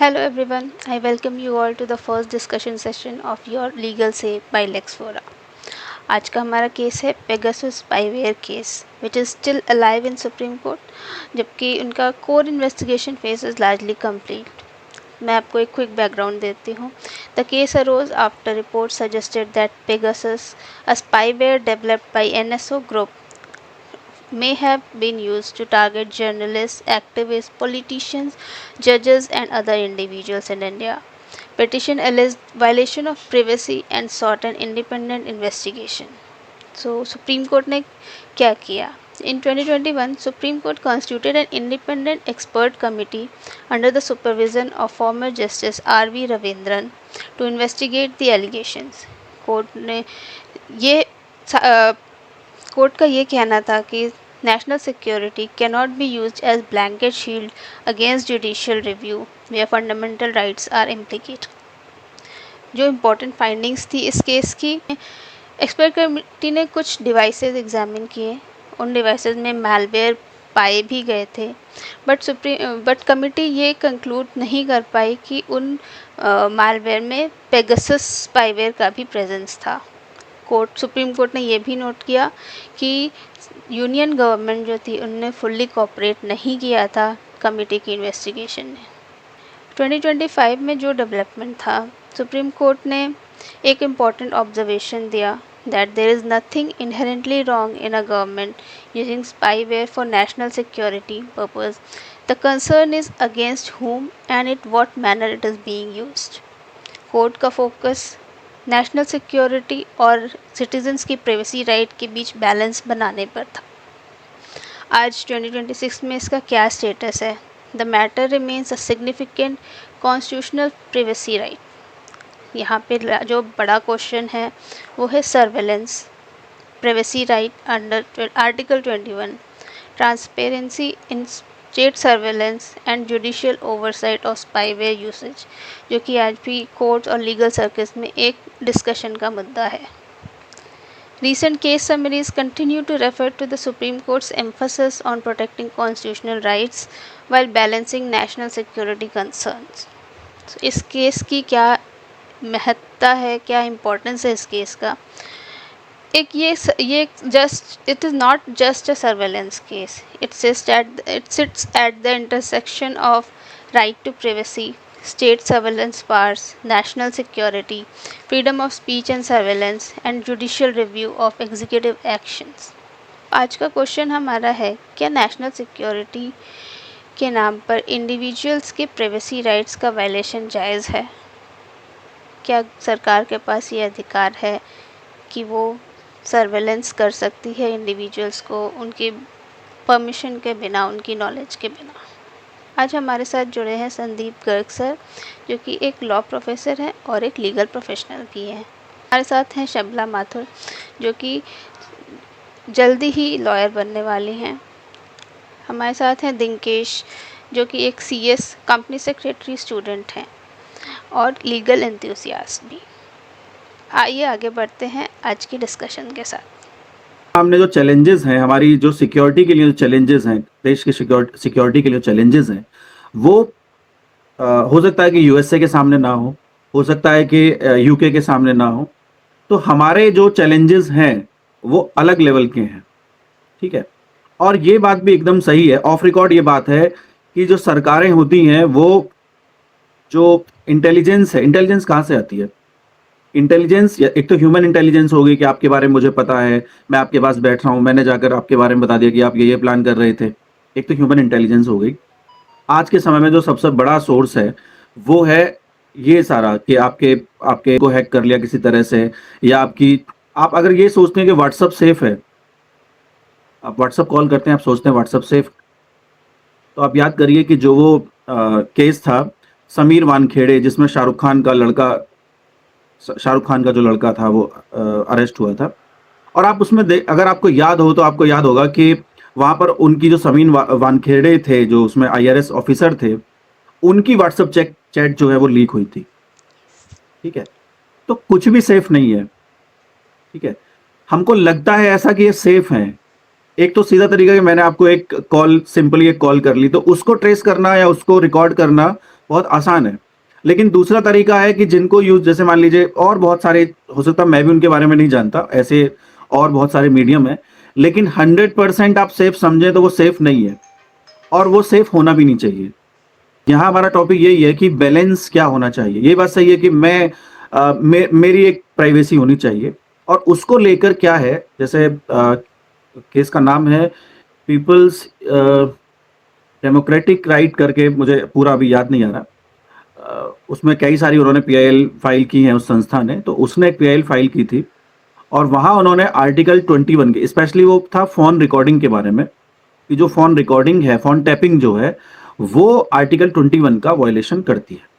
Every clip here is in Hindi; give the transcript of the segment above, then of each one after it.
Hello everyone, I welcome you all to the first discussion session of your Legal Say by Lexfora. आज का हमारा केस है Pegasus spyware case which is still alive in supreme court जबकि उनका core investigation phase is largely complete. मैं आपको एक क्विक बैकग्राउंड देती हूँ. The case arose after report suggested that Pegasus, a spyware developed by NSO group, may have been used to target journalists, activists, politicians, judges, and other individuals in India. Petition alleged violation of privacy and sought an independent investigation. So, Supreme Court ने क्या किया? In 2021, Supreme Court constituted an independent expert committee under the supervision of former Justice R.V. Ravindran to investigate the allegations. Court का ये कहना था कि national security cannot be used as blanket shield against judicial review where fundamental rights are implicated. जो इम्पोर्टेंट फाइंडिंग्स थी इस केस की, एक्सपर्ट कमेटी ने कुछ डिवाइसेस एग्जामिन किए. उन डिवाइसेस में मैलवेयर पाए भी गए थे, बट कमेटी ये कंक्लूड नहीं कर पाई कि उन मैलवेयर में पेगासस स्पाईवेयर का भी प्रेजेंस था. सुप्रीम कोर्ट ने ये भी नोट किया कि यूनियन गवर्नमेंट जो थी उनने फुल्ली कोऑपरेट नहीं किया था कमेटी की इन्वेस्टिगेशन ने. 2025 में जो डेवलपमेंट था, सुप्रीम कोर्ट ने एक इम्पॉर्टेंट ऑब्जर्वेशन दिया that there is nothing inherently wrong in a government using spyware for national security purpose. The concern is against whom and it what manner it is being used. Court का फोकस नेशनल सिक्योरिटी और सिटीजन्स की प्राइवेसी राइट के बीच बैलेंस बनाने पर था. आज 2026 में इसका क्या स्टेटस है? The matter remains a significant constitutional privacy right. यहाँ पे जो बड़ा क्वेश्चन है वो है surveillance privacy right under article 21, transparency in state surveillance and judicial oversight of spyware usage, जो कि आज भी कोर्ट और लीगल सर्कल्स में एक डिस्कशन का मुद्दा है. Recent case summaries continue to refer to the Supreme Court's emphasis on protecting constitutional rights while balancing national security concerns. So, इस केस की क्या महत्ता है, क्या इम्पोर्टेंस है इस केस का? एक ये just it is not just a surveillance case. It sits at the intersection of right to privacy, state surveillance powers, national security, freedom of speech and surveillance, and judicial review of executive actions. आज का क्वेश्चन हमारा है, क्या नेशनल सिक्योरिटी के नाम पर इंडिविजुअल्स के प्राइवेसी राइट्स का वायलेशन जायज़ है? क्या सरकार के पास ये अधिकार है कि वो सर्वेलेंस कर सकती है इंडिविजुअल्स को उनके परमिशन के बिना, उनकी नॉलेज के बिना? आज हमारे साथ जुड़े हैं संदीप गर्ग सर, जो कि एक लॉ प्रोफेसर हैं और एक लीगल प्रोफेशनल भी हैं. हमारे साथ हैं शबला माथुर, जो कि जल्दी ही लॉयर बनने वाली हैं. हमारे साथ हैं दिंकेश, जो कि एक CS कंपनी सेक्रेटरी स्टूडेंट हैं और लीगल एंथुसियास्ट भी. आइए आगे बढ़ते हैं आज की डिस्कशन के साथ. हमने जो चैलेंजेस हैं, हमारी जो सिक्योरिटी के लिए जो चैलेंजेस हैं, देश की सिक्योरिटी के लिए चैलेंजेस हैं, वो हो सकता है कि USA के सामने ना हो सकता है कि UK के सामने ना हो. तो हमारे जो चैलेंजेस हैं वो अलग लेवल के हैं, ठीक है. और ये बात भी एकदम सही है, ऑफ रिकॉर्ड ये बात है कि जो सरकारें होती हैं वो जो इंटेलिजेंस है, इंटेलिजेंस कहाँ से आती है? इंटेलिजेंस एक तो ह्यूमन इंटेलिजेंस होगी कि आपके बारे में मुझे पता है, मैं आपके पास बैठ रहा हूँ, मैंने जाकर आपके बारे में बता दिया कि आप ये प्लान कर रहे थे. एक तो ह्यूमन इंटेलिजेंस हो गई. आज के समय में जो सबसे बड़ा सोर्स है वो है ये सारा कि आपके को हैक कर लिया किसी तरह से, या आप अगर ये सोचते हैं कि व्हाट्सअप सेफ है, आप व्हाट्सअप कॉल करते हैं, आप सोचते हैं व्हाट्सअप सेफ, तो आप याद करिए कि जो वो केस था समीर वानखेड़े, जिसमें शाहरुख खान का जो लड़का था वो अरेस्ट हुआ था. और आप उसमें अगर आपको याद हो तो आपको याद होगा कि वहां पर उनकी जो समीर वानखेड़े थे, जो उसमें IRS ऑफिसर थे, उनकी व्हाट्सएप चैट जो है वो लीक हुई थी, ठीक है. तो कुछ भी सेफ नहीं है, ठीक है. हमको लगता है ऐसा कि ये सेफ है. एक तो सीधा तरीका कि मैंने आपको सिंपली एक कॉल कर ली, तो उसको ट्रेस करना या उसको रिकॉर्ड करना बहुत आसान है। लेकिन दूसरा तरीका है कि जिनको यूज़, जैसे मान लीजिए और बहुत सारे, हो सकता है मैं भी उनके बारे में नहीं जानता, ऐसे और बहुत सारे मीडियम हैं, लेकिन 100% आप सेफ समझें तो वो सेफ नहीं है, और वो सेफ होना भी नहीं चाहिए। यहाँ हमारा टॉपिक यही है कि बैलेंस क्या होना चाहिए। ये बात सही है कि मेरी एक प्राइवेसी होनी चाहिए, और उसको लेकर क्या है, जैसे केस का नाम है पीपल्स डेमोक्रेटिक राइट करके, मुझे पूरा अभी याद नहीं आ रहा। उसमें कई सारी उन्होंने पीआईएल फाइल की हैं उस संस्था ने, तो उसने एक पीआईएल फाइल की थी, और वहां उन्होंने आर्टिकल 21 के, स्पेशली वो था फोन रिकॉर्डिंग के बारे में, कि जो फोन रिकॉर्डिंग है, फोन टैपिंग जो है, वो आर्टिकल 21 का वायलेशन करती है।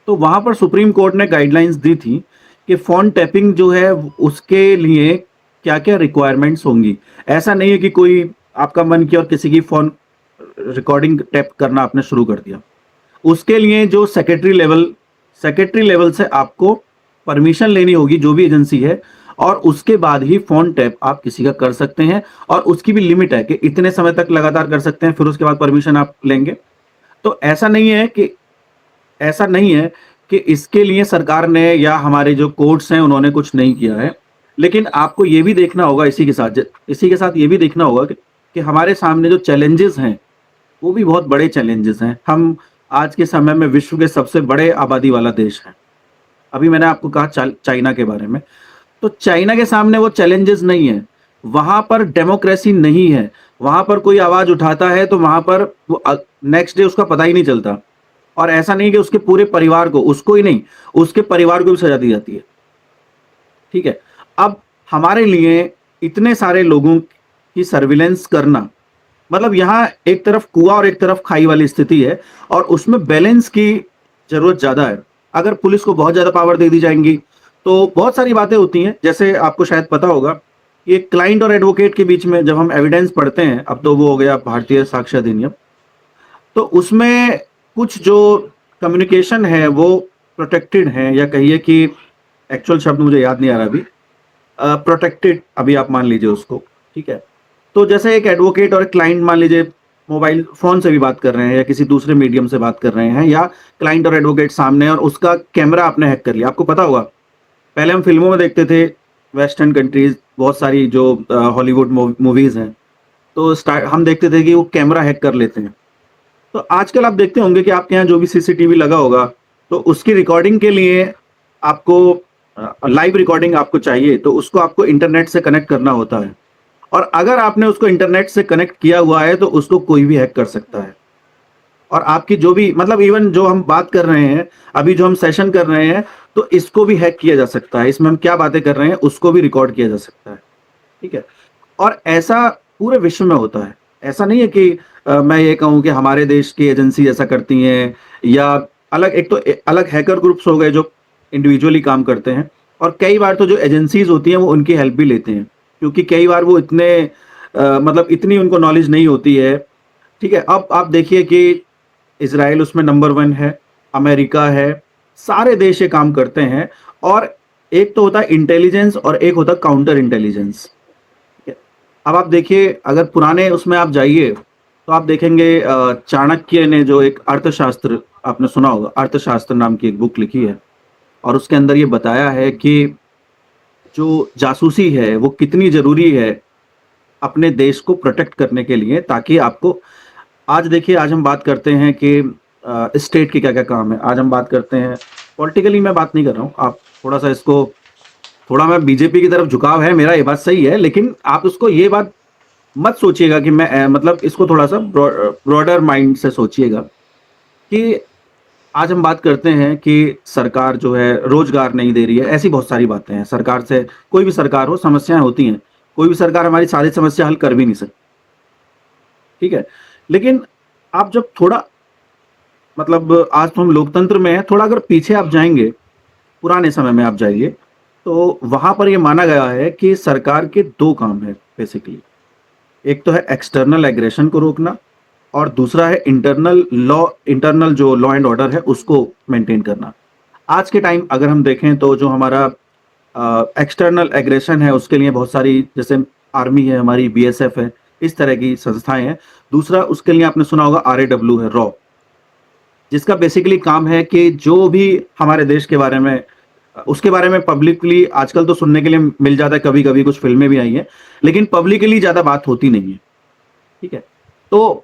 तो वहां पर सुप्रीम कोर्ट ने गाइडलाइंस दी थी कि फोन टैपिंग जो है उसके लिए क्या क्या रिक्वायरमेंट्स होंगी। ऐसा नहीं है कि कोई आपका मन किया और किसी की फोन रिकॉर्डिंग टैप करना आपने शुरू कर दिया। उसके लिए जो सेक्रेटरी लेवल से आपको परमिशन लेनी होगी, जो भी एजेंसी है, और उसके बाद ही फोन टैप आप किसी का कर सकते हैं, और उसकी भी लिमिट है कि इतने समय तक लगातार कर सकते हैं, फिर उसके बाद परमिशन आप लेंगे। तो ऐसा नहीं है कि इसके लिए सरकार ने या हमारे जो कोर्ट्स हैं उन्होंने कुछ नहीं किया है। लेकिन आपको ये भी देखना होगा, इसी के साथ ये भी देखना होगा कि हमारे सामने जो चैलेंजेस हैं वो भी बहुत बड़े चैलेंजेस हैं। हम आज के समय में विश्व के सबसे बड़े आबादी वाला देश है। अभी मैंने आपको कहा चाइना के बारे में, तो चाइना के सामने वो चैलेंजेस नहीं है। वहां पर डेमोक्रेसी नहीं है। वहां पर कोई आवाज उठाता है तो वहां पर वो नेक्स्ट डे उसका पता ही नहीं चलता। और ऐसा नहीं कि उसके पूरे परिवार को, उसको ही नहीं, उसके परिवार को भी सजा दी जाती है। ठीक है। अब हमारे लिए इतने सारे लोगों की सर्विलेंस करना, मतलब यहाँ एक तरफ कुआं और एक तरफ खाई वाली स्थिति है, और उसमें बैलेंस की जरूरत ज्यादा है। अगर पुलिस को बहुत ज्यादा पावर दे दी जाएंगी तो बहुत सारी बातें होती हैं। जैसे आपको शायद पता होगा कि क्लाइंट और एडवोकेट के बीच में जब हम एविडेंस पढ़ते हैं, अब तो वो हो गया भारतीय साक्ष्य अधिनियम, तो उसमें कुछ जो कम्युनिकेशन है वो प्रोटेक्टेड है, या कहिए कि एक्चुअल शब्द मुझे याद नहीं आ रहा अभी, प्रोटेक्टेड अभी आप मान लीजिए उसको। ठीक है। तो जैसे एक एडवोकेट और एक क्लाइंट मान लीजिए मोबाइल फोन से भी बात कर रहे हैं या किसी दूसरे मीडियम से बात कर रहे हैं, या क्लाइंट और एडवोकेट सामने और उसका कैमरा आपने हैक कर लिया। आपको पता होगा पहले हम फिल्मों में देखते थे, वेस्टर्न कंट्रीज, बहुत सारी जो हॉलीवुड मूवीज हैं, तो हम देखते थे कि वो कैमरा हैक कर लेते हैं। तो आजकल आप देखते होंगे कि आपके यहाँ जो भी सीसीटीवी लगा होगा, तो उसकी रिकॉर्डिंग के लिए आपको लाइव रिकॉर्डिंग आपको चाहिए, तो उसको आपको इंटरनेट से कनेक्ट करना होता है। और अगर आपने उसको इंटरनेट से कनेक्ट किया हुआ है तो उसको कोई भी हैक कर सकता है। और आपकी जो भी, मतलब इवन जो हम बात कर रहे हैं, अभी जो हम सेशन कर रहे हैं, तो इसको भी हैक किया जा सकता है। इसमें हम क्या बातें कर रहे हैं उसको भी रिकॉर्ड किया जा सकता है। ठीक है। और ऐसा पूरे विश्व में होता है। ऐसा नहीं है कि मैं ये कहूं कि हमारे देश की एजेंसी ऐसा करती हैं, या अलग, एक तो अलग हैकर ग्रुप्स हो गए जो इंडिविजुअली काम करते हैं, और कई बार तो जो एजेंसीज होती हैं वो उनकी हेल्प भी लेते हैं, क्योंकि कई बार वो इतने मतलब इतनी उनको नॉलेज नहीं होती है। ठीक है। अब आप देखिए कि इसराइल उसमें नंबर 1 है, अमेरिका है, सारे देश ये काम करते हैं। और एक तो होता है इंटेलिजेंस और एक होता है काउंटर इंटेलिजेंस। अब आप देखिए, अगर पुराने उसमें आप जाइए तो आप देखेंगे चाणक्य ने जो एक अर्थशास्त्र, आपने सुना होगा, अर्थशास्त्र नाम की एक बुक लिखी है, और उसके अंदर ये बताया है कि जो जासूसी है वो कितनी जरूरी है अपने देश को प्रोटेक्ट करने के लिए, ताकि आपको, आज देखिए, आज हम बात करते हैं कि स्टेट के क्या क्या काम है। आज हम बात करते हैं पॉलिटिकली, मैं बात नहीं कर रहा हूँ, आप थोड़ा सा इसको, थोड़ा मैं बीजेपी की तरफ झुकाव है मेरा, ये बात सही है, लेकिन आप उसको ये बात मत सोचिएगा कि मैं मतलब इसको थोड़ा सा ब्रॉडर माइंड से सोचिएगा कि आज हम बात करते हैं कि सरकार जो है रोजगार नहीं दे रही है। ऐसी बहुत सारी बातें हैं। सरकार से, कोई भी सरकार हो, समस्याएं होती हैं, कोई भी सरकार हमारी सारी समस्या हल कर भी नहीं सकती। ठीक है। लेकिन आप जब थोड़ा, मतलब आज तो हम लोकतंत्र में हैं, थोड़ा अगर पीछे आप जाएंगे, पुराने समय में आप जाइए, तो वहां पर यह माना गया है कि सरकार के 2 काम है बेसिकली। एक तो है एक्सटर्नल एग्रेशन को रोकना, और दूसरा है इंटरनल जो लॉ एंड ऑर्डर है उसको मेंटेन करना। आज के टाइम अगर हम देखें तो जो हमारा एक्सटर्नल एग्रेशन है उसके लिए बहुत सारी, जैसे आर्मी है हमारी, बीएसएफ है, इस तरह की संस्थाएं हैं। दूसरा उसके लिए आपने सुना होगा RAW है, रॉ। जिसका बेसिकली काम है कि जो भी हमारे देश के बारे में उसके बारे में पब्लिकली आजकल तो सुनने के लिए मिल जाता है, कभी-कभी कुछ फ़िल्में भी आई हैं, लेकिन पब्लिकली ज़्यादा बात होती नहीं है, ठीक है? तो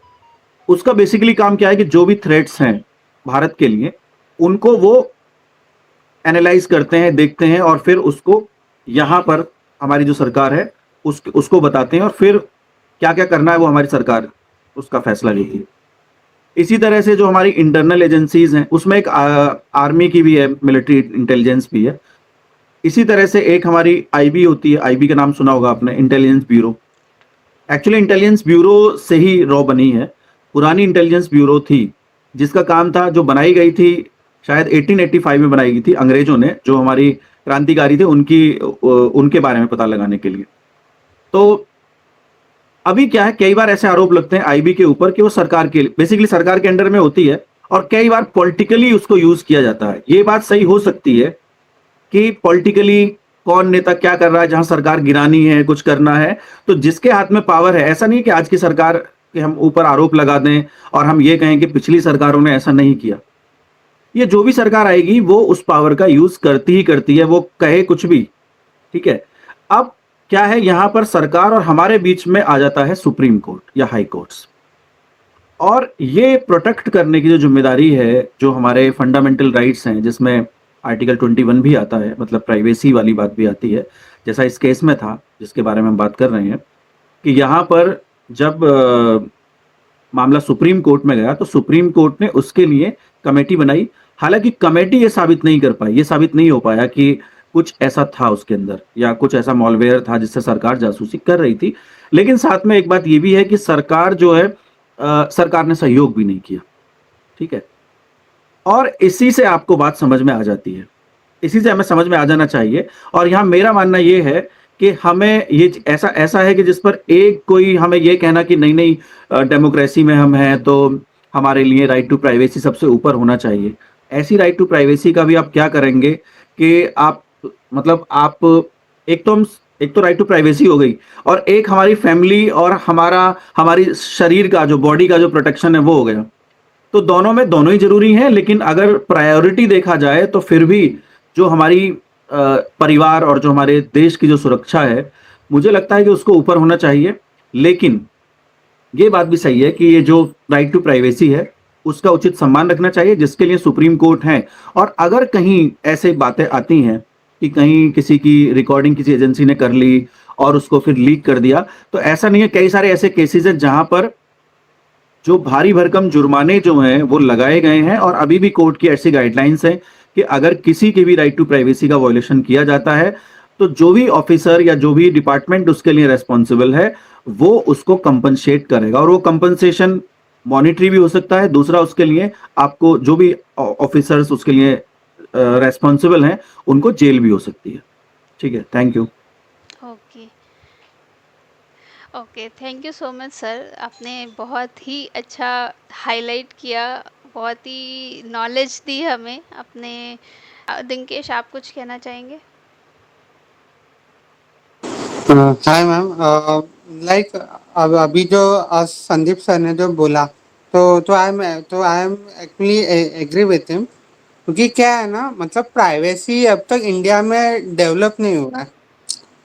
उसका बेसिकली काम क्या है कि जो भी थ्रेट्स हैं भारत के लिए, उनको वो एनालाइज़ करते हैं, देखते हैं और फिर उसको यहाँ पर हमारी जो सरकार है, उसको बताते हैं और फिर क्या-क्या करना है वो हमारी सरकार उसका फैसला लेती है। इसी तरह से जो हमारी इंटरनल एजेंसीज़ हैं, उसमें एक आर्मी की भी है, मिलिट्री इंटेलिजेंस भी है। इसी तरह से एक हमारी आईबी होती है, आईबी का नाम सुना होगा आपने, intelligence bureau. Actually intelligence bureau से ही रॉ बनी है। पुरानी इंटेलिजेंस ब्यूरो थी, जिसका काम था, जो बनाई गई थी शायद 1885 में बनाई गई थी अंग्रेजों ने, जो हमारी क्रांतिकारी थे उनके बारे में पता लगाने के लिए। तो अभी क्या है, कई बार ऐसे आरोप लगते हैं आईबी के ऊपर कि वो सरकार के बेसिकली सरकार के अंडर में होती है और कई बार पॉलिटिकली उसको यूज़ किया जाता है। ये बात सही हो सकती है कि पॉलिटिकली कौन नेता क्या कर रहा है, जहां सरकार गिरानी है, कुछ करना है, तो जिसके हाथ में पावर है, ऐसा नहीं कि आज की सरकार के हम ऊपर आरोप लगा दें और हम ये कहें कि पिछली सरकारों ने ऐसा नहीं किया। ये जो भी सरकार आएगी वो उस पावर का यूज करती ही करती है, वो कहे कुछ भी, ठीक है? अब क्या है, यहां पर सरकार और हमारे बीच में आ जाता है सुप्रीम कोर्ट या हाई कोर्ट्स। और ये प्रोटेक्ट करने की जो ज़िम्मेदारी है, जो हमारे फंडामेंटल राइट्स हैं, जिसमें आर्टिकल 21 भी आता है, मतलब प्राइवेसी वाली बात भी आती है, जैसा इस केस में था, जिसके बारे में हम बात कर रहे हैं, कि यहाँ पर जब मामला सुप्रीम कोर्ट में गया, तो सुप्रीम कोर्ट ने उसके लिए कमेटी बनाई। हालाँकि कमेटी ये साबित नहीं कर पाई, ये साबित नहीं हो पाया कि कुछ ऐसा था उसके अंदर या कुछ ऐसा मॉलवेयर था जिससे सरकार जासूसी कर रही थी। लेकिन साथ में एक बात ये भी है कि सरकार जो है सरकार ने सहयोग भी नहीं किया, ठीक है? और इसी से आपको बात समझ में आ जाती है। इसी से हमें समझ में आ जाना चाहिए और यहाँ मेरा मानना ये है कि हमें ये ऐसा ऐसा है कि जिस पर एक कोई हमें ये कहना कि नहीं-नहीं डेमोक्रेसी में हम हैं तो हमारे लिए राइट टू प्राइवेसी सबसे ऊपर होना चाहिए। ऐसी राइट टू प्राइवेसी का भी आप क्या करेंगे कि आप मतलब आप एक तो राइट टू प्राइवेसी हो गई और एक हमारी फैमिली और हमारी शरीर का जो बॉडी का जो प्रोटेक्शन है वो हो गया। तो दोनों में दोनों ही ज़रूरी हैं, लेकिन अगर प्रायोरिटी देखा जाए तो फिर भी जो हमारी परिवार और जो हमारे देश की जो सुरक्षा है, मुझे लगता है कि उसको ऊपर होना चाहिए। लेकिन ये बात भी सही है कि ये जो राइट टू प्राइवेसी है, उसका उचित सम्मान रखना चाहिए, जिसके लिए सुप्रीम कोर्ट है। और अगर कहीं ऐसे बातें आती हैं कि कहीं किसी की रिकॉर्डिंग किसी एजेंसी ने कर ली और उसको फिर लीक कर दिया, तो ऐसा नहीं है, कई सारे ऐसे केसेज़ हैं जहाँ पर जो भारी भरकम जुर्माने जो हैं वो लगाए गए हैं और अभी भी कोर्ट की ऐसी गाइडलाइंस हैं कि अगर किसी की भी राइट टू प्राइवेसी का वॉयलेशन किया जाता है, तो जो भी ऑफिसर या जो भी डिपार्टमेंट उसके लिए रिस्पॉन्सिबल है, वो उसको कंपनसेट करेगा और वो कंपनसेशन मॉनेटरी भी हो सकता है। दूसरा, उसके लिए आपको जो भी ऑफिसर्स उसके लिए रिस्पॉन्सिबल हैं, उनको जेल भी हो सकती है। ठीक है, thank you. Okay, okay, thank you so much sir. आपने बहुत ही अच्छा हाइलाइट किया, बहुत ही नॉलेज दी हमें अपने। दिनकेश, आप कुछ कहना चाहेंगे? Hi ma'am. लाइक अब अभी जो संदीप सर ने जो बोला, तो I am actually agree with him. क्योंकि क्या है ना, मतलब प्राइवेसी अब तक इंडिया में डेवलप नहीं हुआ है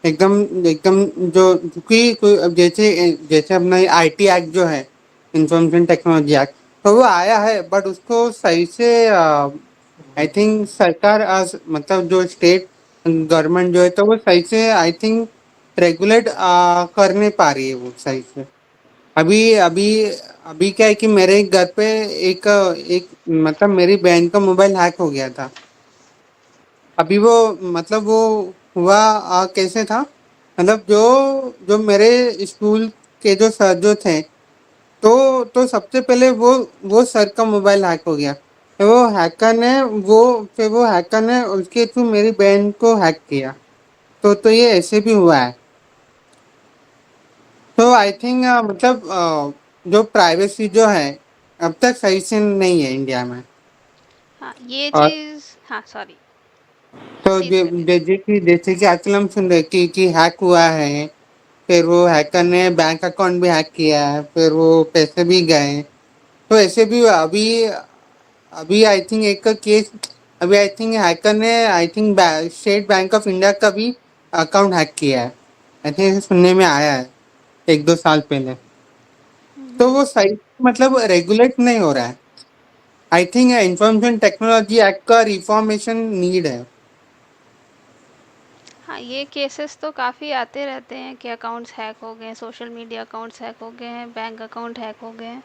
एकदम एकदम। जो क्योंकि अब जैसे जैसे अपना आईटी एक्ट जो है, इंफॉर्मेशन टेक्नोलॉजी एक्ट, तो वो आया है, बट उसको सही से आई थिंक सरकार मतलब जो स्टेट गवर्नमेंट जो है, तो वो सही से आई थिंक रेगुलेट कर नहीं पा रही है वो सही से। अभी अभी अभी क्या है कि मेरे घर पे एक एक मतलब मेरी बहन का मोबाइल हैक हो गया था। अभी वो मतलब वो हुआ कैसे था, मतलब जो जो मेरे स्कूल के जो सर जो थे, तो सबसे पहले वो सर का मोबाइल हैक हो गया। फिर वो हैकर ने उसके थ्रू मेरी बहन को हैक किया। तो ये ऐसे भी हुआ है। तो आई थिंक मतलब जो प्राइवेसी जो है अब तक सही से नहीं है इंडिया में। हाँ, ये और चीज़, हाँ सॉरी, तो प्लीज़ करिए। जैसे कि आजकल हम सुन रहे कि हैक हुआ है, फिर वो हैकर ने बैंक अकाउंट भी हैक किया है, फिर वो पैसे भी गए। तो ऐसे भी हुआ। अभी आई थिंक एक केस, अभी आई थिंक हैकर ने I think state bank of India का भी अकाउंट हैक किया है। आई थिंक सुनने में आया है 1-2 साल पहले। तो वो सही मतलब रेगुलेट नहीं हो रहा है। I think information technology act का रिफॉर्मेशन नीड है। हाँ, ये केसेस तो काफ़ी आते रहते हैं कि अकाउंट्स हैक हो गए हैं, सोशल मीडिया अकाउंट्स हैक हो गए हैं, बैंक अकाउंट हैक हो गए हैं।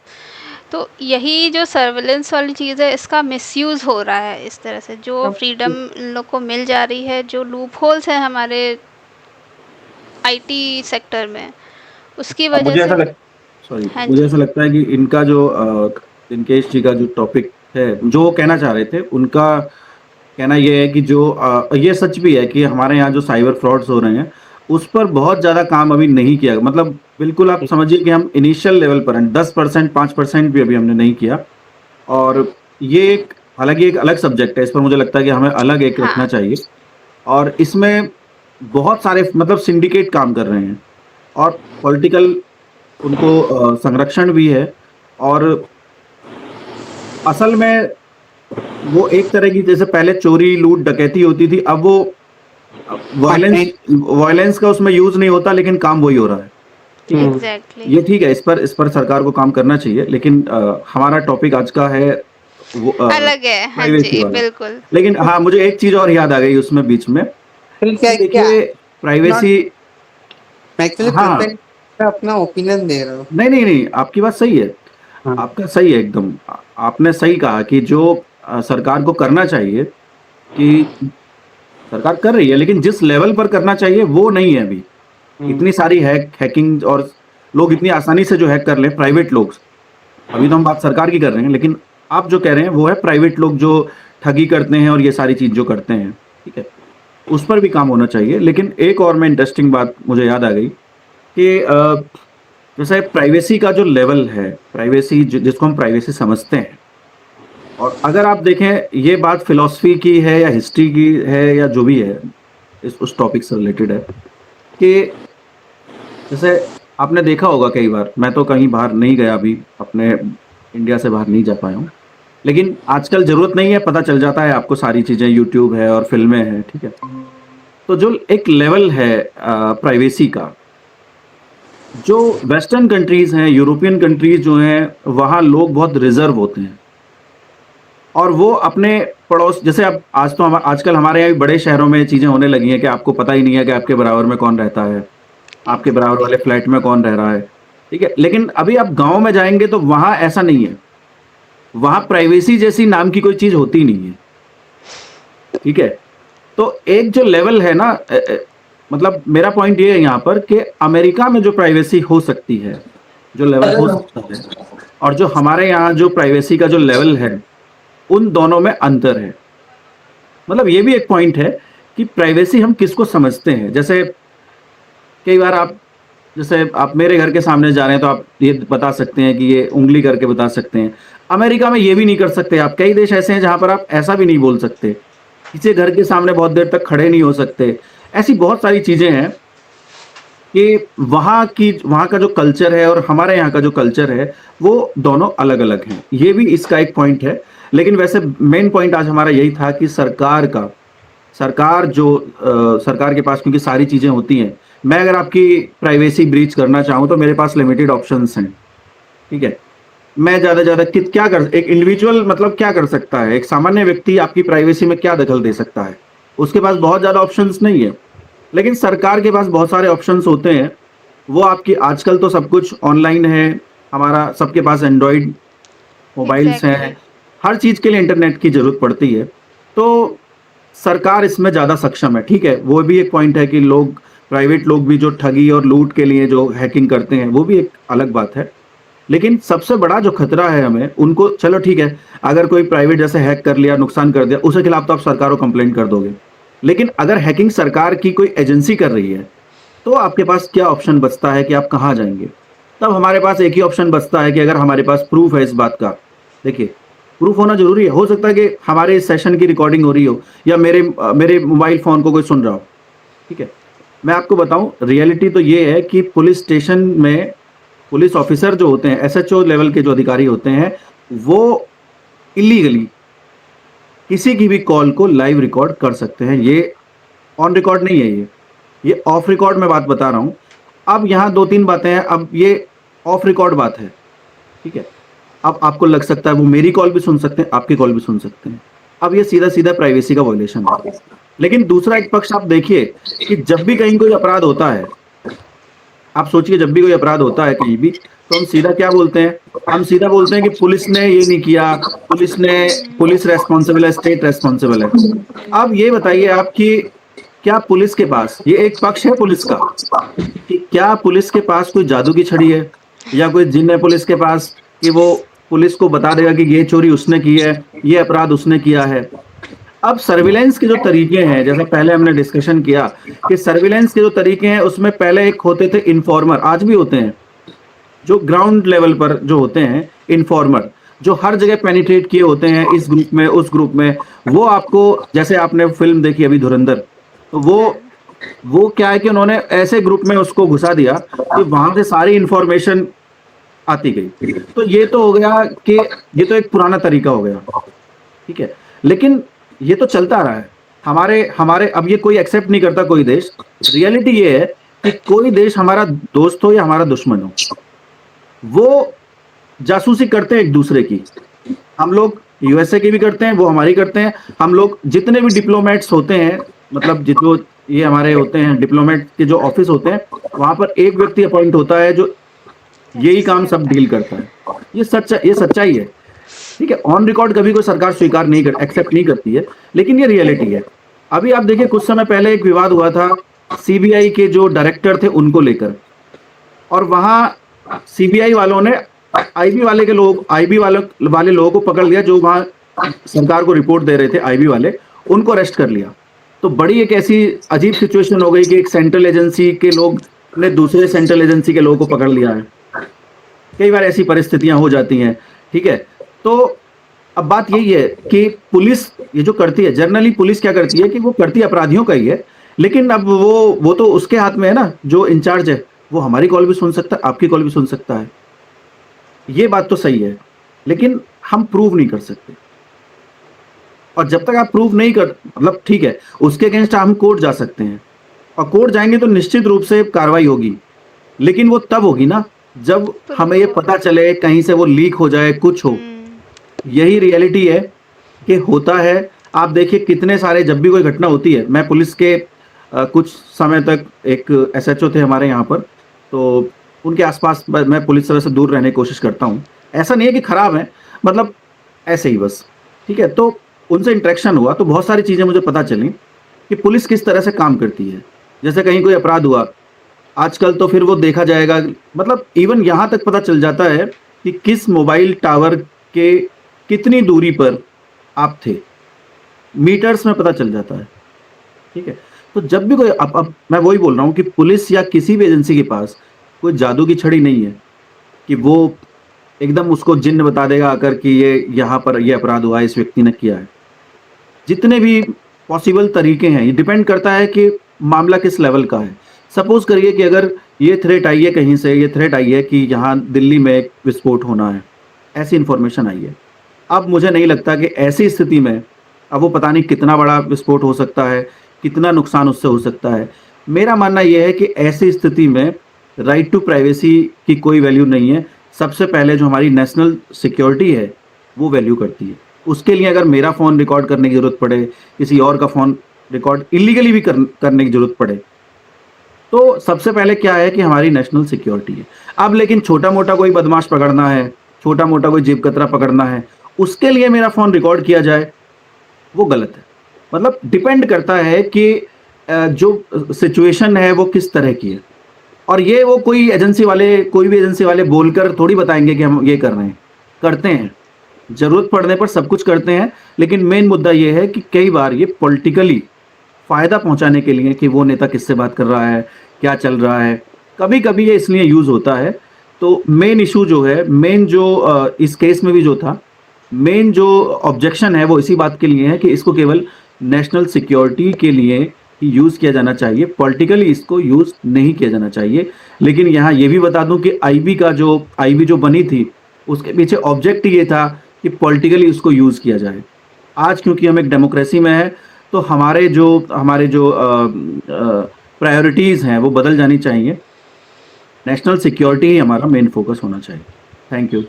तो यही जो सर्विलेंस वाली चीज़ है, इसका मिसयूज़ हो रहा है इस तरह से। जो फ्रीडम इन लोग को मिल जा रही है, जो लूप होल्स हैं हमारे आईटी सेक्टर में, उसकी अब वजह से। हाँ मुझे जी। ऐसा लगता है कि इनका जो दिनकेश जी का जो टॉपिक है, जो वो कहना चाह रहे थे, उनका कहना ये है कि जो ये सच भी है कि हमारे यहाँ जो साइबर फ्रॉड्स हो रहे हैं, उस पर बहुत ज़्यादा काम अभी नहीं किया गया। मतलब बिल्कुल आप समझिए कि हम इनिशियल लेवल पर हैं, 10%, 5% भी अभी हमने नहीं किया। और ये एक हालाँकि एक अलग सब्जेक्ट है, इस पर मुझे लगता है कि हमें अलग एक रखना हाँ, चाहिए। और इसमें बहुत सारे मतलब सिंडिकेट काम कर रहे हैं और पॉलिटिकल उनको संरक्षण भी है। और असल में वो एक तरह की, जैसे पहले चोरी, लूट, डकैती होती थी, अब वो वायलेंस कंटेंट। वायलेंस का उसमें यूज़ नहीं होता, लेकिन काम वही हो रहा है। ठीक है? एग्ज़ैक्टली। ये ठीक है, इस पर सरकार को काम करना चाहिए, लेकिन हमारा टॉपिक आज का है वो अलग है, हाँ प्राइवेसी जी, वाला। बिल्कुल। लेकिन हाँ, मुझे एक चीज़ और याद आ गई उसमें बीच में फिर क्या कि क्या देखिए नॉट, प्राइवेसी। मैं एक्चुअली हाँ, प्रिपेयर अपना ओपिनियन दे रहा हूँ। नहीं, नहीं, नहीं, आपकी बात सही है। हाँ। आपका सही है एकदम। आपने सही कहा कि जो सरकार को करना चाहिए, कि सरकार कर रही है, लेकिन जिस लेवल पर करना चाहिए वो नहीं है अभी। हम्म। इतनी सारी हैकिंग और लोग इतनी आसानी से जो हैक कर लें, प्राइवेट लोग। अभी तो हम बात सरकार की कर रहे हैं, लेकिन आप जो कह रहे हैं वो है प्राइवेट लोग जो ठगी करते हैं और ये सारी चीज़ जो करते हैं, ठीक है? उस पर भी काम होना चाहिए। लेकिन एक और मैं इंटरेस्टिंग बात मुझे याद आ गई कि जैसे प्राइवेसी का जो लेवल है, प्राइवेसी जिसको हम प्राइवेसी समझते हैं, और अगर आप देखें ये बात फिलॉसफी की है या हिस्ट्री की है या जो भी है, इस उस टॉपिक से रिलेटेड है कि जैसे आपने देखा होगा कई बार, मैं तो कहीं बाहर नहीं गया अभी, अपने इंडिया से बाहर नहीं जा पाया हूँ, लेकिन आजकल ज़रूरत नहीं है, पता चल जाता है आपको सारी चीज़ें, यूट्यूब है और फ़िल्में हैं, ठीक है? तो जो एक लेवल है प्राइवेसी का, जो वेस्टर्न कंट्रीज़ हैं, यूरोपियन कंट्रीज़ जो हैं, वहाँ लोग बहुत रिज़र्व होते हैं। और वो अपने पड़ोस, जैसे अब आज तो आजकल हमारे यहाँ भी बड़े शहरों में चीज़ें होने लगी हैं कि आपको पता ही नहीं है कि आपके बराबर में कौन रहता है, आपके बराबर वाले एग्ज़ैक्टली। फ्लैट में कौन रह रहा है, ठीक है? लेकिन अभी आप गाँव में जाएँगे तो वहाँ ऐसा नहीं है। वहाँ प्राइवेसी जैसी नाम की कोई चीज़ होती ही नहीं है, ठीक है? तो एक जो लेवल है ना, मतलब मेरा पॉइंट ये है यहाँ पर कि अमेरिका में जो प्राइवेसी हो सकती है, जो लेवल हो सकता है, और जो हमारे यहाँ जो प्राइवेसी का जो लेवल है, उन दोनों में अंतर है। मतलब ये भी एक पॉइंट है कि प्राइवेसी हम किसको समझते हैं। जैसे कई बार आप, जैसे आप मेरे घर के सामने जा रहे हैं तो आप ये बता सकते हैं कि ये उँगली करके बता सकते हैं। अमेरिका में ये भी नहीं कर सकते आप। कई देश ऐसे हैं जहाँ पर आप ऐसा भी नहीं बोल सकते। किसी घर के सामने बहुत देर तक खड़े नहीं हो सकते। ऐसी बहुत सारी चीज़ें हैं कि वहाँ का जो कल्चर है और हमारे यहाँ का जो कल्चर है, वो दोनों अलग-अलग हैं। ये भी इसका एक पॉइंट है। लेकिन वैसे मेन पॉइंट आज हमारा यही था कि सरकार के पास क्योंकि सारी चीज़ें होती हैं। मैं अगर आपकी प्राइवेसी ब्रीच करना चाहूँ तो मेरे पास लिमिटेड ऑप्शंस हैं, ठीक है? मैं ज़्यादा से ज़्यादा कित क्या कर एक इंडिविजुअल मतलब क्या कर सकता है? एक सामान्य व्यक्ति आपकी प्राइवेसी में क्या दखल दे सकता है? उसके पास बहुत ज़्यादा ऑप्शंस नहीं है। लेकिन सरकार के पास बहुत सारे ऑप्शंस होते हैं। वो आपकी आजकल तो सब कुछ ऑनलाइन है, हमारा सबके पास एंड्रॉइड मोबाइल्स एग्ज़ैक्टली। हैं, हर चीज़ के लिए इंटरनेट की ज़रूरत पड़ती है। तो सरकार इसमें ज़्यादा सक्षम है, ठीक है? वो भी एक पॉइंट है कि प्राइवेट लोग भी जो ठगी और लूट के लिए जो हैकिंग करते हैं, वो भी एक अलग बात है। लेकिन सबसे बड़ा जो खतरा है हमें, उनको चलो ठीक है, अगर कोई प्राइवेट जैसे हैक कर लिया, नुकसान कर दिया, उसके खिलाफ तो आप सरकार को कंप्लेंट कर दोगे। लेकिन अगर हैकिंग सरकार की कोई एजेंसी कर रही है, तो आपके पास क्या ऑप्शन बचता है कि आप कहाँ जाएँगे? तब हमारे पास एक ही ऑप्शन बचता है कि अगर हमारे पास प्रूफ़ है इस बात का, देखिए, प्रूफ़ होना ज़रूरी है। हो सकता है कि हमारे इस सेशन की रिकॉर्डिंग हो रही हो या मेरे मोबाइल फ़ोन को कोई सुन रहा हो, ठीक है? मैं आपको बताऊँ, रियलिटी तो ये है कि पुलिस स्टेशन में पुलिस ऑफ़िसर जो होते हैं, एसएचओ लेवल के जो अधिकारी होते हैं, वो इल्लीगली किसी की भी कॉल को लाइव रिकॉर्ड कर सकते हैं। ये ऑन रिकॉर्ड नहीं है, ये ऑफ रिकॉर्ड में बात बता रहा हूं। अब यहां दो तीन बातें हैं। अब ये ऑफ रिकॉर्ड बात है, ठीक है। अब आपको लग सकता है वो मेरी कॉल भी सुन सकते हैं, आपकी कॉल भी सुन सकते हैं। अब ये सीधा सीधा प्राइवेसी का वायलेशन है। लेकिन दूसरा एक पक्ष आप देखिए कि जब भी कहीं कोई अपराध होता है, आप सोचिए जब भी कोई अपराध होता है कहीं भी, तो हम सीधा क्या बोलते हैं? हम सीधा बोलते हैं कि पुलिस ने ये नहीं किया, पुलिस रेस्पॉन्सिबल है, स्टेट रेस्पॉन्सिबल है। अब ये बताइए आप कि क्या पुलिस के पास, ये एक पक्ष है पुलिस का, कि क्या पुलिस के पास कोई जादू की छड़ी है या कोई जिन है पुलिस के पास कि वो पुलिस को बता देगा कि ये चोरी उसने की है, ये अपराध उसने किया है। अब सर्विलेंस के जो तरीके हैं, जैसा पहले हमने डिस्कशन किया कि सर्विलेंस के जो तरीके हैं उसमें पहले एक होते थे इन्फॉर्मर, आज भी होते हैं, जो ग्राउंड लेवल पर जो होते हैं इन्फॉर्मर, जो हर जगह पेनिट्रेट किए होते हैं, इस ग्रुप में उस ग्रुप में। वो आपको, जैसे आपने फिल्म देखी अभी धुरंधर, तो वो क्या है कि उन्होंने ऐसे ग्रुप में उसको घुसा दिया कि वहां से सारी इंफॉर्मेशन आती गई। तो ये तो हो गया कि ये तो एक पुराना तरीका हो गया, ठीक है। लेकिन ये तो चलता रहा है हमारे हमारे अब ये कोई एक्सेप्ट नहीं करता कोई देश। रियलिटी ये है कि कोई देश हमारा दोस्त हो या हमारा दुश्मन हो, वो जासूसी करते हैं एक दूसरे की। हम लोग यूएसए की भी करते हैं, वो हमारी करते हैं। हम लोग जितने भी डिप्लोमेट्स होते हैं, मतलब जो ये हमारे होते हैं डिप्लोमेट के जो ऑफिस होते हैं, वहां पर एक व्यक्ति अपॉइंट होता है जो यही काम सब डील करता है। ये सच्चाई है, ठीक है। ऑन रिकॉर्ड कभी कोई सरकार स्वीकार नहीं कर एक्सेप्ट नहीं करती है, लेकिन ये रियलिटी है। अभी आप देखिए कुछ समय पहले एक विवाद हुआ था सीबीआई के जो डायरेक्टर थे उनको लेकर, और वहां सीबीआई वालों ने आईबी वाले लोगों को पकड़ लिया, जो वहां सरकार को रिपोर्ट दे रहे थे, आईबी वाले, उनको अरेस्ट कर लिया। तो बड़ी एक ऐसी अजीब सिचुएशन हो गई कि एक सेंट्रल एजेंसी के लोग ने दूसरे सेंट्रल एजेंसी के लोगों को पकड़ लिया है। कई बार ऐसी परिस्थितियां हो जाती हैं, ठीक है। तो अब बात यही है कि पुलिस ये जो करती है, जनरली पुलिस क्या करती है कि वो करती अपराधियों का ही है, लेकिन अब वो तो उसके हाथ में है ना, जो इंचार्ज है वो हमारी कॉल भी सुन सकता है, आपकी कॉल भी सुन सकता है। ये बात तो सही है, लेकिन हम प्रूव नहीं कर सकते। और जब तक आप प्रूव नहीं कर, मतलब ठीक है, उसके अगेंस्ट हम कोर्ट जा सकते हैं, और कोर्ट जाएंगे तो निश्चित रूप से कार्रवाई होगी, लेकिन वो तब होगी ना जब हमें ये पता चले, कहीं से वो लीक हो जाए, कुछ हो। यही रियलिटी है कि होता है। आप देखिए कितने सारे, जब भी कोई घटना होती है, मैं पुलिस के कुछ समय तक एक एसएचओ थे हमारे यहाँ पर, तो उनके आसपास मैं पुलिस तरह से दूर रहने की कोशिश करता हूँ। ऐसा नहीं है कि खराब है, मतलब ऐसे ही बस, ठीक है। तो उनसे इंटरेक्शन हुआ तो बहुत सारी चीज़ें मुझे पता चली कि पुलिस किस तरह से काम करती है। जैसे कहीं कोई अपराध हुआ आजकल, तो फिर वो देखा जाएगा, मतलब इवन यहाँ तक पता चल जाता है कि किस मोबाइल टावर के कितनी दूरी पर आप थे, मीटर्स में पता चल जाता है, ठीक है। तो जब भी कोई, अब मैं वही बोल रहा हूँ कि पुलिस या किसी भी एजेंसी के पास कोई जादू की छड़ी नहीं है कि वो एकदम उसको जिन्न बता देगा आकर कि ये यहाँ पर ये अपराध हुआ है, इस व्यक्ति ने किया है। जितने भी पॉसिबल तरीके हैं, ये डिपेंड करता है कि मामला किस लेवल का है। सपोज करिए कि अगर ये थ्रेट आई है, कहीं से ये थ्रेट आई है कि यहाँ दिल्ली में एक विस्फोट होना है, ऐसी इंफॉर्मेशन आई है। अब मुझे नहीं लगता कि ऐसी स्थिति में, अब वो पता नहीं कितना बड़ा विस्फोट हो सकता है, कितना नुकसान उससे हो सकता है। मेरा मानना यह है कि ऐसी स्थिति में राइट टू प्राइवेसी की कोई वैल्यू नहीं है। सबसे पहले जो हमारी नेशनल सिक्योरिटी है वो वैल्यू करती है। उसके लिए अगर मेरा फ़ोन रिकॉर्ड करने की ज़रूरत पड़े, किसी और का फ़ोन रिकॉर्ड इलीगली भी करने की ज़रूरत पड़े, तो सबसे पहले क्या है कि हमारी नेशनल सिक्योरिटी है। अब लेकिन छोटा मोटा कोई बदमाश पकड़ना है, छोटा मोटा कोई जेब कतरा पकड़ना है, उसके लिए मेरा फ़ोन रिकॉर्ड किया जाए, वो गलत है। मतलब डिपेंड करता है कि जो सिचुएशन है वो किस तरह की है। और ये वो कोई भी एजेंसी वाले बोलकर थोड़ी बताएंगे कि हम ये कर रहे हैं। करते हैं, ज़रूरत पड़ने पर सब कुछ करते हैं, लेकिन मेन मुद्दा ये है कि कई बार ये पॉलिटिकली फ़ायदा पहुंचाने के लिए कि वो नेता किससे बात कर रहा है, क्या चल रहा है, कभी-कभी ये इसलिए यूज़ होता है। तो मेन इशू जो है, मेन जो इस केस में भी जो था, मेन जो ऑब्जेक्शन है वो इसी बात के लिए है कि इसको केवल नेशनल सिक्योरिटी के लिए ही यूज़ किया जाना चाहिए, पॉलिटिकली इसको यूज़ नहीं किया जाना चाहिए। लेकिन यहाँ ये भी बता दूं कि आईबी जो बनी थी, उसके पीछे ऑब्जेक्ट ये था कि पॉलिटिकली उसको यूज़ किया जाए। आज क्योंकि हम एक डेमोक्रेसी में है, तो हमारे जो प्रायोरिटीज हैं वो बदल जानी चाहिए। नेशनल सिक्योरिटी ही हमारा मेन फोकस होना चाहिए। Thank you.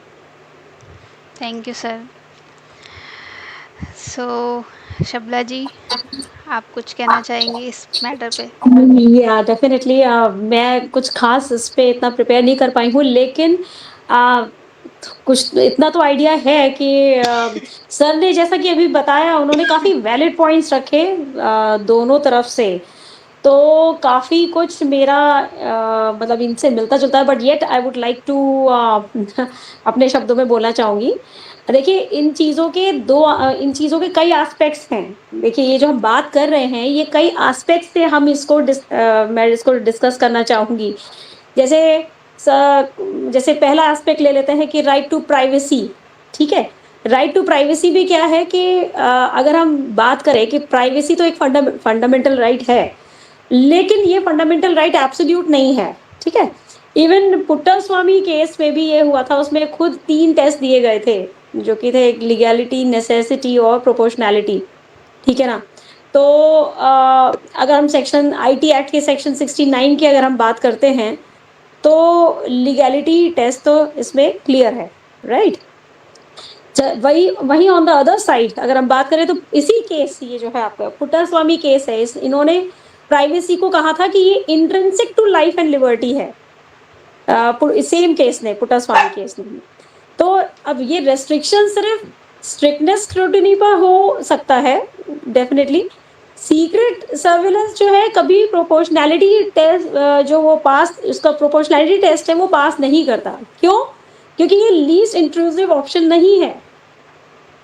Thank you sir. So Shabla ji, आप कुछ कहना चाहेंगे इस मैटर पे? या डेफिनेटली मैं कुछ खास इस पे इतना प्रिपेयर नहीं कर पाई हूँ, लेकिन कुछ इतना तो आइडिया है कि सर ने जैसा कि अभी बताया, उन्होंने काफ़ी वैलिड पॉइंट्स रखे दोनों तरफ से। तो काफ़ी कुछ मेरा मतलब इनसे मिलता-जुलता है, but yet I would like to अपने शब्दों में बोलना चाहूँगी। देखिए, इन चीज़ों के कई एस्पेक्ट्स हैं। देखिए, ये जो हम बात कर रहे हैं, ये कई एस्पेक्ट्स से हम मैं इसको डिस्कस करना चाहूँगी। जैसे स जैसे पहला एस्पेक्ट ले लेते हैं कि राइट टू प्राइवेसी, ठीक है? राइट टू प्राइवेसी भी क्या है कि अगर हम बात करें कि प्राइवेसी तो एक फंडामेंटल राइट है, लेकिन ये फंडामेंटल राइट एब्सोल्यूट नहीं है, ठीक है? इवन पुट्टास्वामी केस में भी ये हुआ था, उसमें खुद 3 टेस्ट दिए गए थे, जो कि थे लीगैलिटी, नेसेसिटी और प्रोपोर्शनैलिटी, ठीक है ना? तो अगर हम सेक्शन आईटी एक्ट के सेक्शन 69 की अगर हम बात करते हैं, तो लीगैलिटी टेस्ट तो इसमें क्लियर है, राइट? वही वही ऑन द अदर साइड अगर हम बात करें, तो इसी केस, ये जो है आपका पुट्टास्वामी केस है, इन्होंने प्राइवेसी को कहा था कि ये intrinsic to life and liberty है। सेम केस ने, पुट्टास्वामी केस ने। तो अब ये रेस्ट्रिक्शन सिर्फ स्ट्रिक्टनेस स्क्रूटिनी पर हो सकता है, डेफिनेटली। सीक्रेट सर्विलेंस जो है, कभी प्रोपोर्शनैलिटी टेस्ट जो वो पास, उसका प्रोपोर्शनैलिटी टेस्ट है, वो पास नहीं करता। क्यों? क्योंकि ये लीस्ट इंट्रूसिव ऑप्शन नहीं है।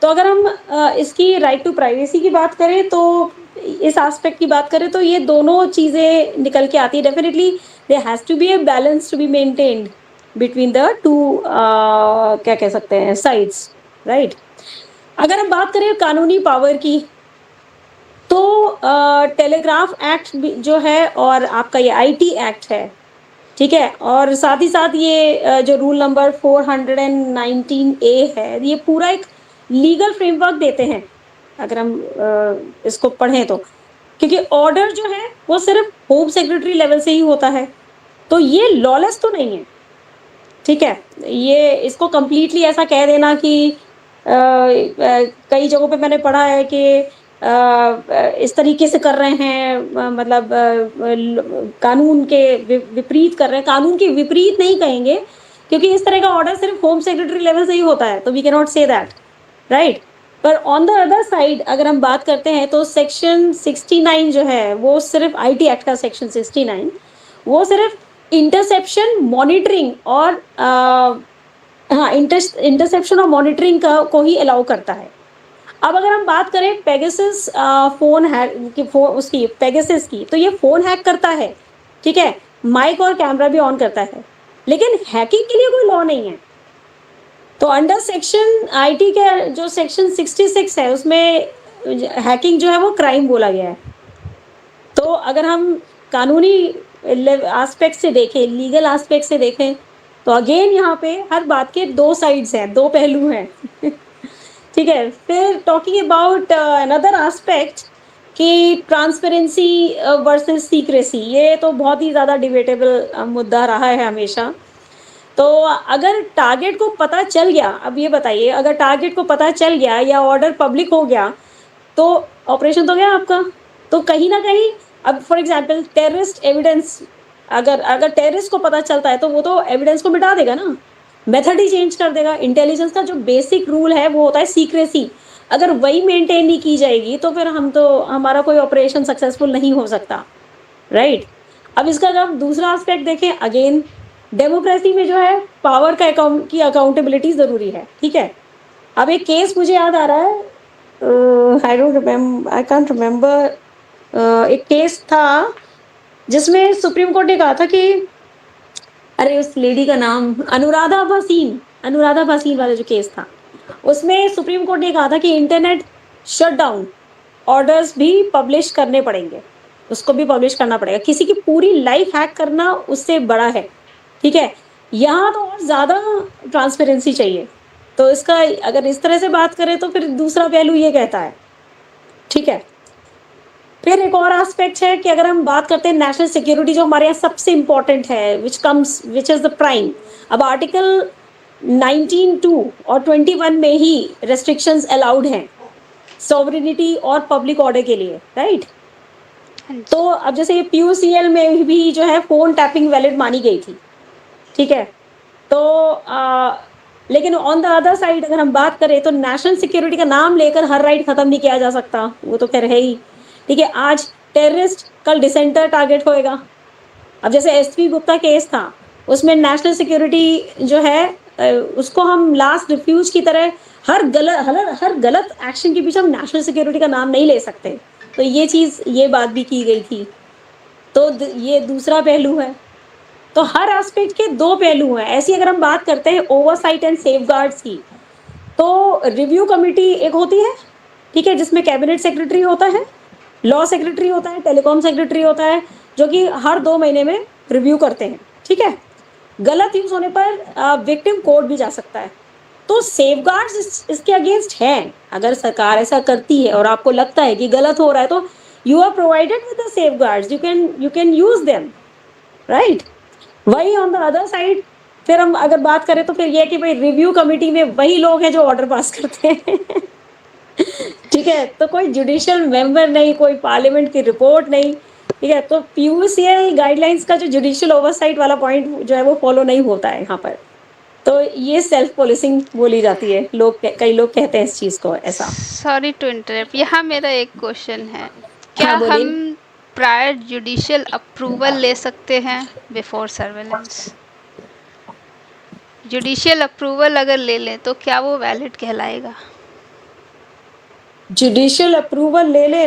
तो अगर हम इसकी राइट टू प्राइवेसी की बात करें, तो इस एस्पेक्ट की बात करें, तो ये दोनों चीज़ें निकल के आती है। Definitely there has to be a balance to be maintained between the two क्या कह सकते हैं, साइड्स, राइट? अगर हम बात करें कानूनी पावर की, तो टेलीग्राफ एक्ट जो है और आपका ये आईटी एक्ट है, ठीक है? और साथ ही साथ ये जो रूल नंबर 419 ए है, ये पूरा एक लीगल फ्रेमवर्क देते हैं, अगर हम इसको पढ़ें तो। क्योंकि ऑर्डर जो है वो सिर्फ होम सेक्रेटरी लेवल से ही होता है, तो ये लॉलेस तो नहीं है, ठीक है? ये इसको कंप्लीटली ऐसा कह देना कि कई जगहों पे मैंने पढ़ा है कि इस तरीके से कर रहे हैं, मतलब कानून के विपरीत कर रहे हैं। कानून के विपरीत नहीं कहेंगे, क्योंकि इस तरह का ऑर्डर सिर्फ होम सेक्रेटरी लेवल से ही होता है, तो we can not say that, right? पर ऑन द अदर साइड अगर हम बात करते हैं, तो सेक्शन 69 जो है, वो सिर्फ आईटी एक्ट का सेक्शन 69, वो सिर्फ इंटरसेप्शन, मॉनिटरिंग और हाँ, इंटरसेप्शन और मॉनिटरिंग का को ही अलाउ करता है। अब अगर हम बात करें पेगासस फोन हैक की, उसकी पेगासस की, तो ये फोन हैक करता है, ठीक है? माइक और कैमरा भी ऑन करता है, लेकिन हैकिंग के लिए कोई लॉ नहीं है। तो अंडर सेक्शन आईटी के जो सेक्शन 66 है, उसमें हैकिंग जो है वो क्राइम बोला गया है। तो अगर हम कानूनी एस्पेक्ट से देखें, लीगल एस्पेक्ट से देखें, तो अगेन यहाँ पे हर बात के 2 साइड्स हैं, 2 पहलू हैं। ठीक है? फिर टॉकिंग अबाउट अनदर एस्पेक्ट कि ट्रांसपेरेंसी वर्सेस सीक्रेसी, ये तो बहुत ही ज़्यादा डिबेटेबल मुद्दा रहा है हमेशा। तो अगर टारगेट को पता चल गया, अब ये बताइए, अगर टारगेट को पता चल गया या ऑर्डर पब्लिक हो गया, तो ऑपरेशन तो गया आपका। तो कहीं ना कहीं, अब फॉर एग्जांपल टेररिस्ट एविडेंस, अगर टेररिस्ट को पता चलता है, तो वो तो एविडेंस को मिटा देगा ना, मेथड ही चेंज कर देगा। इंटेलिजेंस का जो बेसिक रूल है वो होता है सीक्रेसी। अगर वही मेंटेन नहीं की जाएगी, तो फिर हमारा कोई ऑपरेशन सक्सेसफुल नहीं हो सकता, राइट? अब इसका अगर हम दूसरा एस्पेक्ट देखें, अगेन डेमोक्रेसी में जो है पावर का अकाउंटेबिलिटी जरूरी है, ठीक है? अब एक केस मुझे याद आ रहा है, आई कांट रिमेम्बर, एक केस था जिसमें सुप्रीम कोर्ट ने कहा था कि, अरे उस लेडी का नाम अनुराधा भसीन वाला जो केस था, उसमें सुप्रीम कोर्ट ने कहा था कि इंटरनेट शटडाउन ऑर्डर्स भी पब्लिश करने पड़ेंगे, उसको भी पब्लिश करना पड़ेगा। किसी की पूरी लाइफ हैक करना उससे बड़ा है, ठीक है? यहाँ तो और ज़्यादा ट्रांसपेरेंसी चाहिए, तो इसका अगर इस तरह से बात करें तो फिर दूसरा पहलू ये कहता है, ठीक है। फिर एक और एस्पेक्ट है कि अगर हम बात करते हैं नेशनल सिक्योरिटी जो हमारे यहाँ सबसे इंपॉर्टेंट है, विच इज द प्राइम। अब आर्टिकल 19(2) और 21 में ही रेस्ट्रिक्शंस अलाउड हैं सॉवरेनिटी और पब्लिक ऑर्डर के लिए, राइट। तो अब जैसे पीयूसीएल में भी जो है फोन टैपिंग वैलिड मानी गई थी, ठीक है। तो लेकिन ऑन द अदर साइड अगर हम बात करें तो नेशनल सिक्योरिटी का नाम लेकर हर राइट खत्म नहीं किया जा सकता, वो तो खैर है ही, ठीक है। आज टेररिस्ट, कल डिसेंटर टारगेट होएगा। अब जैसे एसपी गुप्ता केस था, उसमें नेशनल सिक्योरिटी जो है उसको हम लास्ट रिफ्यूज की तरह हर गलत एक्शन के पीछे हम नेशनल सिक्योरिटी का नाम नहीं ले सकते। तो ये बात भी की गई थी। तो ये दूसरा पहलू है। तो हर एस्पेक्ट के दो पहलू हैं। ऐसी अगर हम बात करते हैं ओवरसाइट एंड सेफगार्ड्स की, तो रिव्यू कमेटी एक होती है, ठीक है, जिसमें कैबिनेट सेक्रेटरी होता है, लॉ सेक्रेटरी होता है, टेलीकॉम सेक्रेटरी होता है, जो कि हर 2 महीने में रिव्यू करते हैं, ठीक है। गलत यूज होने पर विक्टिम कोर्ट भी जा सकता है। तो सेफगार्ड्स इसके अगेंस्ट हैं। अगर सरकार ऐसा करती है और आपको लगता है कि गलत हो रहा है, तो you are provided with the safeguards, you can use them, right. वही ऑन द अदर साइड फिर हम अगर बात करें तो फिर ये कि भाई रिव्यू कमेटी में वही लोग हैं जो ऑर्डर पास करते हैं ठीक है। तो कोई जुडिशियल मेंबर नहीं, कोई पार्लियामेंट की रिपोर्ट नहीं, ठीक है। तो पीयूसीएल गाइडलाइंस का जो जुडिशियल ओवरसाइट वाला पॉइंट जो है वो फॉलो नहीं होता है यहाँ पर। तो ये सेल्फ पॉलिसिंग बोली जाती है, कई लोग कहते हैं इस चीज को ऐसा। सॉरी टू इंटरप्ट, यहाँ मेरा एक क्वेश्चन है, क्या हाँ, बोलिए। हम प्रायर जुडिशियल अप्रूवल ले सकते हैं बिफोर सर्वेलेंस? जुडिशियल अप्रूवल अगर ले लें तो क्या वो वैलिड कहलाएगा? जुडिशियल अप्रूवल ले ले,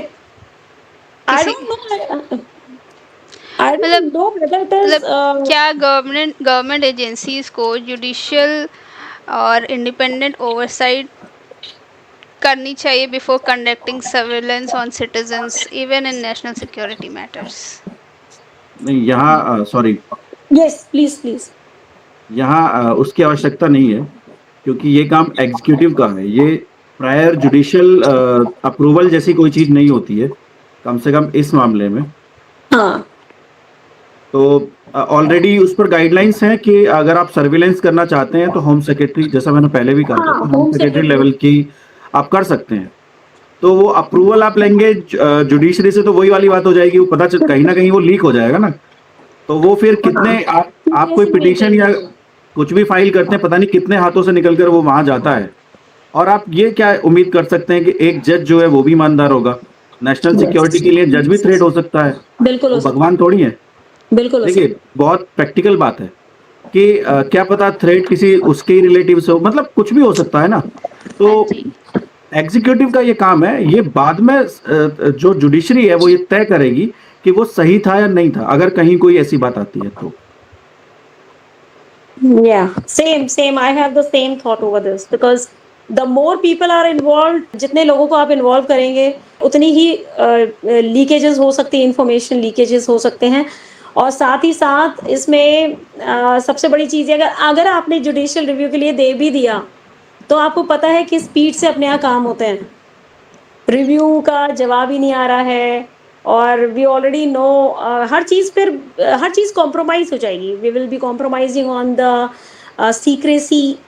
आई किसी don't know, I don't know whether it is मतलब क्या गवर्नमेंट एजेंसीज को जुडिशियल और इंडिपेंडेंट ओवरसाइट करनी चाहिए before conducting surveillance on citizens even in national security matters? नहीं, यहाँ सॉरी, यस प्लीज। यहाँ उसकी आवश्यकता नहीं है, क्योंकि ये काम एग्जीक्यूटिव का है। ये प्रायर जुडिशियल अप्रूवल जैसी कोई चीज नहीं होती है, कम से कम इस मामले में। हाँ, तो ऑलरेडी उस पर गाइडलाइंस हैं कि अगर आप सर्विलेंस करना चाहते हैं तो होम सेक्रेटरी, जैसा मैंने पहले भी कहा था, हाँ, home home secretary secretary. Level की आप कर सकते हैं। तो वो अप्रूवल आप लेंगे जुडिशरी से, तो वही वाली बात हो जाएगी, वो कहीं ना कहीं वो लीक हो जाएगा ना। तो वो फिर कितने आप कोई पिटीशन या कुछ भी फाइल करते हैं, पता नहीं कितने हाथों से निकलकर वो वहां जाता है। और आप ये क्या उम्मीद कर सकते हैं कि एक जज जो है वो भी ईमानदार होगा? नेशनल सिक्योरिटी के लिए जज भी थ्रेट हो सकता है, बिल्कुल वो हो सकता भगवान थोड़ी है। है, बिल्कुल हो देखिए, सकता बहुत प्रैक्टिकल बात है कि क्या पता थ्रेट किसी उसके ही रिलेटिव से हो, मतलब कुछ भी हो सकता है ना। तो हाँ जी। एग्जीक्यूटिव का ये काम है, ये बाद में जो जुडिशरी है वो ये तय करेगी कि वो सही था या नहीं था, अगर कहीं कोई ऐसी बात आती है तो। है। Yeah, same. I have the same thought over this because the more people are involved, जितने लोगों को आप इन्वॉल्व करेंगे उतनी ही लीकेजेस हो सकती है, इंफॉर्मेशन लीकेजेस हो सकते हैं। और साथ ही साथ इसमें सबसे बड़ी चीज़ है, अगर आपने जुडिशियल रिव्यू के लिए दे भी दिया तो आपको पता है कि स्पीड से अपने यहाँ काम होते हैं, रिव्यू का जवाब ही नहीं आ रहा है, और वी ऑलरेडी नो हर चीज़ कॉम्प्रोमाइज हो जाएगी। We will be compromising on the secrecy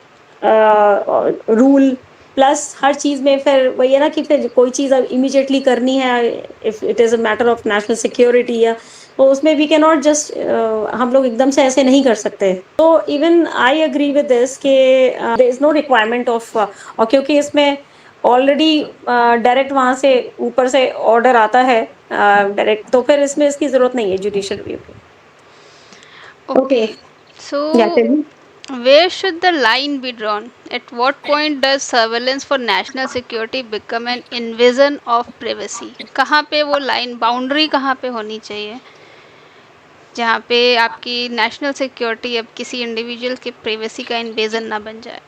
rule, plus हर चीज़ में फिर वही है ना कि फिर कोई चीज़ अब इमीडिएटली करनी है, if it is a matter of national security, या तो उसमें वी कैन नॉट जस्ट, हम लोग एकदम से ऐसे नहीं कर सकते। तो even I agree with this कि there is no requirement of, और क्योंकि इसमें ऑलरेडी डायरेक्ट वहाँ से ऊपर से ऑर्डर आता है डायरेक्ट, तो फिर इसमें इसकी ज़रूरत नहीं है जुडिशियल रिव्यू की। Okay. So, Yeah, tell me. where should the line be drawn? At what point does surveillance for national security become an invasion of privacy? कहाँ पे वो लाइन, बाउंड्री कहाँ पे होनी चाहिए जहाँ पे आपकी नेशनल सिक्योरिटी अब किसी इंडिविजुअल की प्राइवेसी का इन्वेजन ना बन जाए?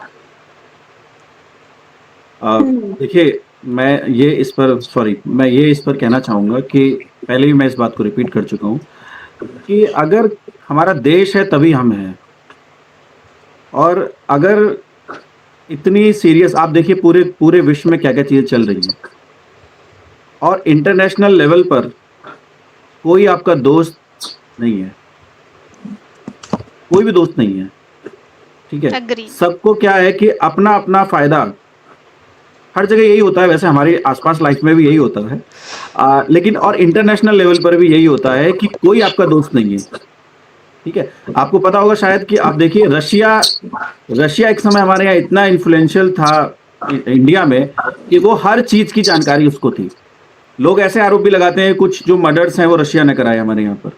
देखिए, मैं ये इस पर कहना चाहूंगा कि पहले भी मैं इस बात को रिपीट कर चुका हूं कि अगर हमारा देश है तभी हम हैं, और अगर इतनी सीरियस आप देखिए पूरे पूरे विश्व में क्या-क्या चीज़ें चल रही हैं। और इंटरनेशनल लेवल पर कोई आपका दोस्त नहीं है। कोई भी दोस्त नहीं है, ठीक है? एग्री। सबको क्या है कि अपना-अपना फ़ायदा हर जगह यही होता है, वैसे हमारे आस-पास लाइफ़ में भी यही होता है। लेकिन और इंटरनेशनल लेवल पर भी यही होता है कि कोई आपका दोस्त नहीं है, ठीक है? आपको पता होगा शायद कि आप देखिए रशिया रशिया एक समय हमारे यहाँ इतना इन्फ्लुएंशियल था इंडिया में कि वो हर चीज की जानकारी उसको थी। लोग ऐसे आरोप भी लगाते हैं कुछ जो मर्डर्स हैं वो रशिया ने कराए हमारे यहाँ पर।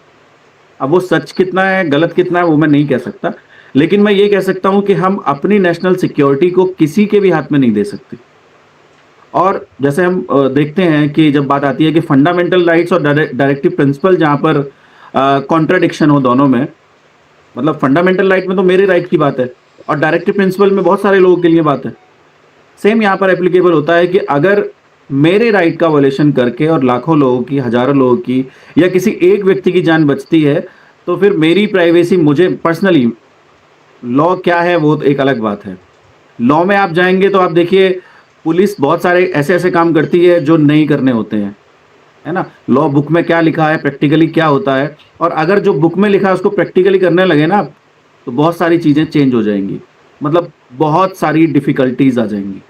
अब वो सच कितना है गलत कितना है वो मैं नहीं कह सकता, लेकिन मैं ये कह सकता हूं कि हम अपनी नेशनल सिक्योरिटी को किसी के भी हाथ में नहीं दे सकते। और जैसे हम देखते हैं कि जब बात आती है कि फंडामेंटल राइट्स और डायरेक्टिव प्रिंसिपल जहां पर कॉन्ट्राडिक्शन हो दोनों में, मतलब फंडामेंटल राइट में तो मेरे राइट की बात है और डायरेक्टिव प्रिंसिपल में बहुत सारे लोगों के लिए बात है। सेम यहाँ पर एप्लीकेबल होता है कि अगर मेरे राइट का वॉलेशन करके और लाखों लोगों की, हजारों लोगों की या किसी एक व्यक्ति की जान बचती है, तो फिर मेरी प्राइवेसी मुझे पर्सनली लॉ क्या है वो तो एक अलग बात है। लॉ में आप जाएंगे तो आप देखिए पुलिस बहुत सारे ऐसे-ऐसे काम करती है जो नहीं करने होते हैं, है ना? लॉ बुक में क्या लिखा है, प्रैक्टिकली क्या होता है और अगर जो बुक में लिखा है उसको प्रैक्टिकली करने लगे ना आप, तो बहुत सारी चीज़ें चेंज हो जाएँगी। मतलब बहुत सारी डिफ़िकल्टीज़ आ जाएँगी,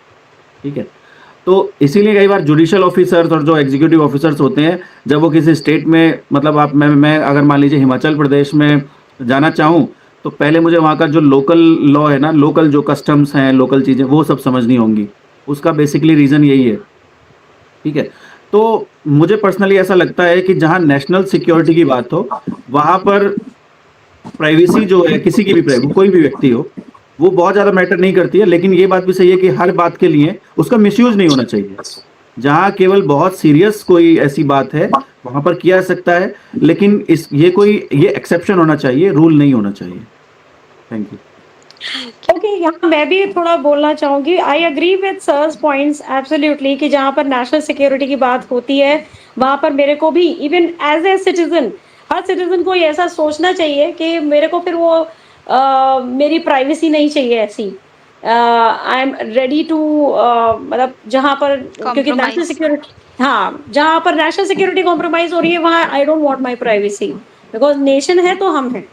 ठीक है? तो इसीलिए कई बार जुडिशियल ऑफिसर्स और जो एग्जीक्यूटिव ऑफिसर्स होते हैं, जब वो किसी स्टेट में मतलब आप मैं अगर मान लीजिए हिमाचल प्रदेश में जाना चाहूँ, तो पहले मुझे वहाँ का जो लोकल लॉ है ना, लोकल जो कस्टम्स हैं, लोकल चीज़ें, वो सब समझनी होंगी। उसका बेसिकली रीज़न यही है, ठीक है? तो मुझे पर्सनली ऐसा लगता है कि जहाँ नेशनल सिक्योरिटी की बात हो, वहाँ पर प्राइवेसी जो है किसी की भी कोई भी व्यक्ति हो, वो बहुत ज़्यादा मैटर नहीं करती है, लेकिन ये बात भी सही है कि हर बात के लिए उसका मिसयूज़ नहीं होना चाहिए। जहाँ केवल बहुत सीरियस कोई ऐसी बात है, वहाँ पर किया जा सकता है, लेकिन ये एक्सेप्शन होना चाहिए, रूल नहीं होना चाहिए। Thank you. क्योंकि यहाँ मैं भी थोड़ा बोलना चाहूँगी, I agree with sir's points absolutely कि जहाँ पर नेशनल सिक्योरिटी की बात होती है, वहाँ पर मेरे को भी even as a citizen, her citizen को ये ऐसा सोचना चाहिए कि मेरे को फिर वो मेरी प्राइवेसी नहीं चाहिए ऐसी। आई एम रेडी टू मतलब जहाँ पर क्योंकि नेशनल कॉम्प्रोमाइज। सिक्योरिटी, हाँ, जहाँ पर नेशनल सिक्योरिटी कॉम्प्रोमाइज़ हो रही है, वहाँ I don't want my privacy, because nation है तो हम हैं।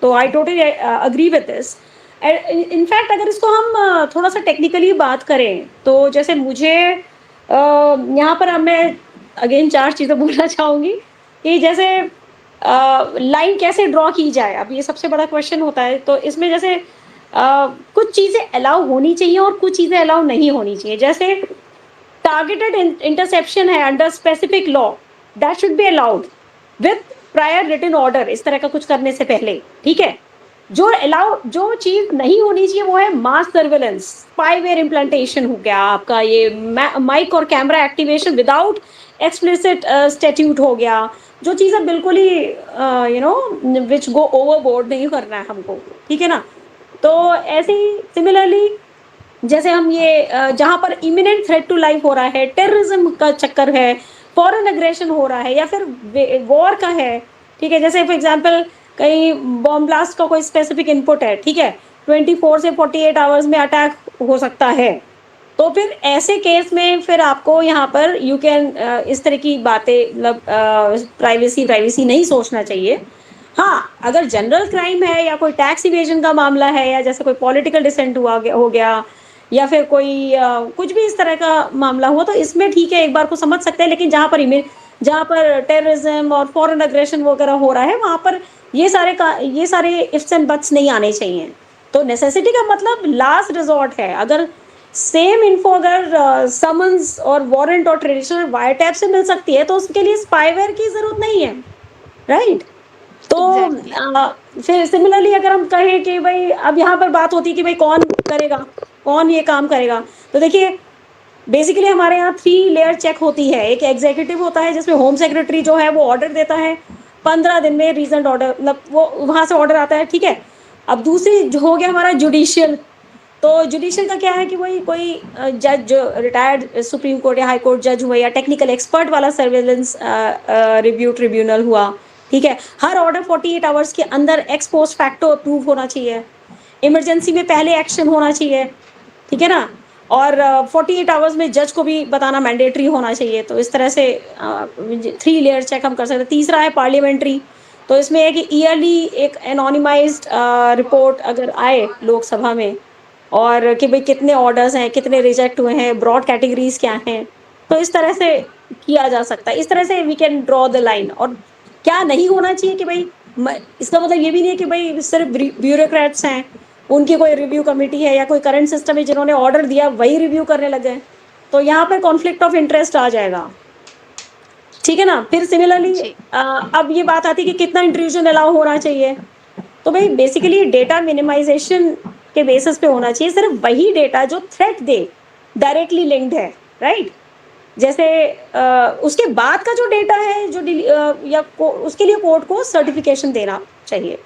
तो I totally agree with this. In fact अगर इसको हम थोड़ा सा टेक्निकली बात करें तो जैसे मुझे यहाँ पर अब मैं अगेन चार चीज़ें बोलना चाहूँगी कि जैसे लाइन कैसे ड्रॉ की जाए, अब ये सबसे बड़ा क्वेश्चन होता है। तो इसमें जैसे कुछ चीज़ें अलाउ होनी चाहिए और कुछ चीज़ें अलाउ नहीं होनी चाहिए। जैसे टारगेटेड इंटरसेप्शन है under specific law, that should be allowed with prior written order, इस तरह का कुछ करने से पहले, ठीक है? जो चीज नहीं होनी चाहिए वो है मास सर्वेलेंस, स्पाईवेयर इम्प्लांटेशन हो गया आपका, ये माइक और camera activation without explicit statute हो गया। जो चीजें बिल्कुल ही विच गो ओवरबोर्ड नहीं करना है हमको, ठीक है ना? तो ऐसे ही सिमिलरली जैसे हम ये जहाँ पर इमिनेंट थ्रेट टू लाइफ हो रहा है, टेररिज्म का चक्कर है, फॉरेन अग्रेशन हो रहा है या फिर वॉर का है, ठीक है? जैसे फॉर एग्जांपल कहीं बॉम्ब ब्लास्ट का कोई स्पेसिफिक इनपुट है, ठीक है? 24 से 48 आवर्स में अटैक हो सकता है। तो फिर ऐसे केस में फिर आपको यहाँ पर यू कैन इस तरह की बातें मतलब प्राइवेसी प्राइवेसी नहीं सोचना चाहिए। हाँ, अगर जनरल क्राइम है या कोई टैक्स इवेजन का मामला है या जैसे कोई पॉलिटिकल डिसेंट हो गया या फिर कोई कुछ भी इस तरह का मामला हुआ तो इसमें ठीक है, एक बार को समझ सकते हैं। लेकिन जहाँ पर टेररिज्म और फॉरेन अग्रेशन वगैरह हो रहा है वहाँ पर ये सारे इफ्स एंड बट्स नहीं आने चाहिए। तो नेसेसिटी का मतलब लास्ट रिजॉर्ट है। अगर सेम इन्फो अगर समन्स और वारंट और ट्रेडिशनल वायर टैप से मिल सकती है तो उसके लिए स्पाईवेयर की जरूरत नहीं है, राइट? तो एग्जैक्टली। फिर सिमिलरली अगर हम कहें कि भाई अब यहाँ पर बात होती है कि भाई कौन करेगा, कौन ये काम करेगा, तो देखिए बेसिकली हमारे यहाँ 3 लेयर चेक होती है। एक एग्जीक्यूटिव होता है जिसमें होम सेक्रेटरी जो है वो ऑर्डर देता है, 15 दिन में रीजन ऑर्डर मतलब वो वहां से ऑर्डर आता है, ठीक है? अब दूसरी जो हो गया हमारा जुडिशियल। तो जुडिशियल का क्या है कि वही कोई जज जो रिटायर्ड सुप्रीम कोर्ट या हाई कोर्ट जज हुआ या टेक्निकल एक्सपर्ट वाला सर्वेलेंस रिव्यू ट्रिब्यूनल हुआ, ठीक है? हर ऑर्डर 48 आवर्स के अंदर एक्स पोस्ट फैक्टो अप्रूव होना चाहिए, इमरजेंसी में पहले एक्शन होना चाहिए, ठीक है ना? और 48 आवर्स में जज को भी बताना मैंडेटरी होना चाहिए। तो इस तरह से 3 लेयर चेक हम कर सकते हैं। तीसरा है पार्लियामेंट्री, तो इसमें है कि ईयरली एक एनोनिमाइज्ड रिपोर्ट अगर आए लोकसभा में, और कि भई कितने ऑर्डर्स हैं, कितने रिजेक्ट हुए हैं, ब्रॉड कैटेगरीज़ क्या हैं। तो इस तरह से किया जा सकता है। इस तरह से we can draw the line. और क्या नहीं होना चाहिए कि भई इसका मतलब ये भी नहीं है कि भई सिर्फ़ ब्यूरोक्रेट्स हैं, उनकी कोई रिव्यू कमिटी है या कोई करंट सिस्टम है जिन्होंने ऑर्डर दिया वही रिव्यू करने लग गए। तो यहाँ पर कॉन्फ्लिक्ट ऑफ इंटरेस्ट आ जाएगा। ठीक है ना? फिर सिमिलरली जी। अब ये बात आती है कि कितना इंट्रूजन अलाउ होना चाहिए। तो भई बेसिकली डेटा मिनिमाइज़ेशन के बेसिस पे होना चाहिए, सिर्फ़ वही डेटा जो थ्रेट दे, डायरेक्टली लिंक्ड है, राइट? जैसे उसके बाद का जो डेटा है जो या को उसके लिए कोर्ट को सर्टिफ़िकेशन देना चाहिए।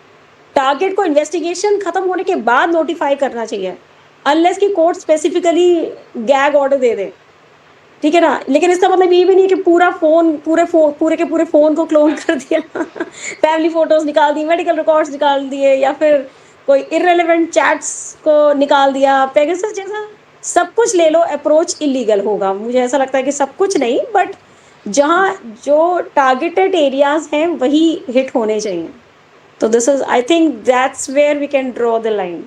टारगेट को इन्वेस्टिगेशन खत्म होने के बाद नोटिफ़ाई करना चाहिए, अनलेस कि कोर्ट स्पेसिफ़िकली गैग ऑर्डर दे दे। ठीक है ना? लेकिन इसका मतलब ये भी नहीं कि पूरे के पूरे फ़ोन को क्लोन कर दिया, फैमिली फ़ोटोज़ निकाल दी, मेडिकल रिकॉर्ड्स निकाल दिए, या फिर कोई इर्रेलेवेंट चैट्स को निकाल दिया। पेगासस जैसा सब कुछ ले लो अप्रोच इल्लीगल होगा। मुझे ऐसा लगता है कि सब कुछ नहीं, बट जहाँ जो टारगेटेड एरियाज़ हैं वही हिट होने चाहिए। तो this is, I think that's where we can draw the line.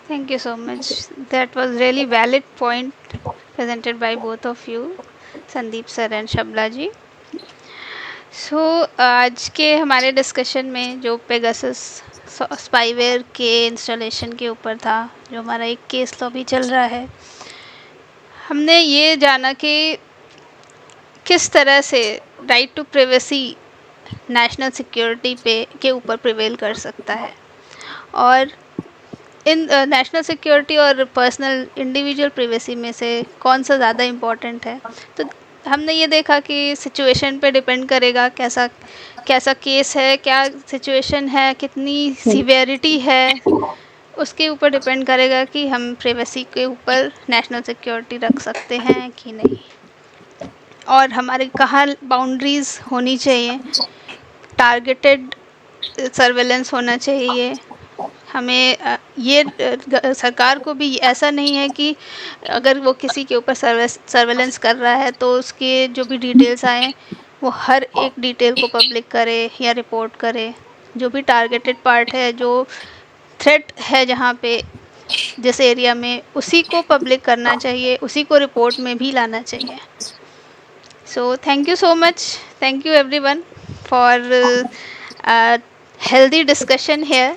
Thank you so much. That was really valid point presented by both of you, Sandeep sir and Shabla ji. सो आज के हमारे डिस्कशन में जो पेगासस स्पाईवेयर के इंस्टॉलेशन के ऊपर था, जो हमारा एक केस लॉ भी चल रहा है, हमने ये जाना कि किस तरह से right to privacy national security पे के ऊपर प्रिवेल कर सकता है, और इन नेशनल सिक्योरिटी और पर्सनल इंडिविजुअल प्राइवेसी में से कौन सा ज़्यादा इम्पोर्टेंट है। तो हमने ये देखा कि सिचुएशन पे डिपेंड करेगा, कैसा कैसा केस है, क्या सिचुएशन है, कितनी सीवियरिटी है, उसके ऊपर डिपेंड करेगा कि हम प्राइवेसी के ऊपर नेशनल सिक्योरिटी रख सकते हैं कि नहीं, और हमारे कहाँ बाउंड्रीज़ होनी चाहिए। टारगेटेड सर्वेलेंस होना चाहिए हमें। सरकार को भी ऐसा नहीं है कि अगर वो किसी के ऊपर सर्वेलेंस कर रहा है तो उसके जो भी डिटेल्स आए वो हर एक डिटेल को पब्लिक करे या रिपोर्ट करे। जो भी टारगेटेड पार्ट है, जो थ्रेट है जहाँ पे, जिस एरिया में, उसी को पब्लिक करना चाहिए, उसी को रिपोर्ट में भी लाना चाहिए। So thank you so much. Thank you everyone for a healthy discussion here.